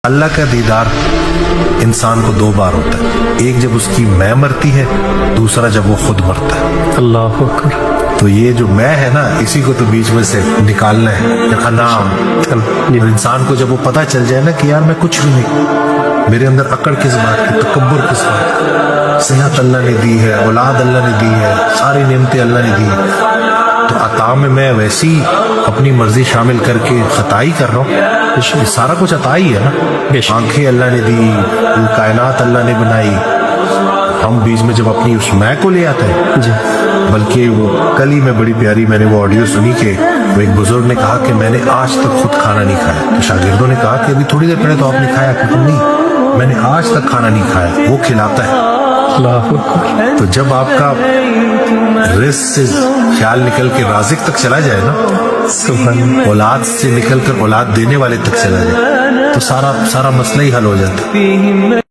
अल्लाह का दीदार इंसान को दो बार होता है, एक जब उसकी मैं मरती है, दूसरा जब वो खुद मरता है। अल्लाह अकबर। तो ये जो मैं है ना, इसी को तो बीच में से निकालना है। नाम और इंसान को जब वो पता चल जाए ना कि यार मैं कुछ भी नहीं, मेरे अंदर अकड़ किस बात की, तकब्बुर किस बात की, सेहत अल्लाह ने दी है, औलाद अल्लाह ने दी है, सारी नेमतें अल्लाह ने दी है, तो अता में मैं वैसी अपनी मर्जी शामिल करके खताई कर रहा हूँ। ये सारा कुछ अता ही है ना, आंखें अल्लाह ने दी, कायनात अल्लाह ने बनाई, हम बीच में जब अपनी उस मैं को ले आते हैं जी। बल्कि वो कल ही मैं बड़ी प्यारी मैंने वो ऑडियो सुनी कि वो एक बुजुर्ग ने कहा कि मैंने आज तक खुद खाना नहीं खाया, तो शागिर्दों ने कहा कि अभी थोड़ी देर पहले तो आपने खाया, कि नहीं मैंने आज तक खाना नहीं खाया, वो खिलाता है। तो जब आपका रिस्क से ख्याल निकल के राजिक तक चला जाए ना, औलाद से निकल कर औलाद देने वाले तक चला जाए, तो सारा मसला ही हल हो जाता है।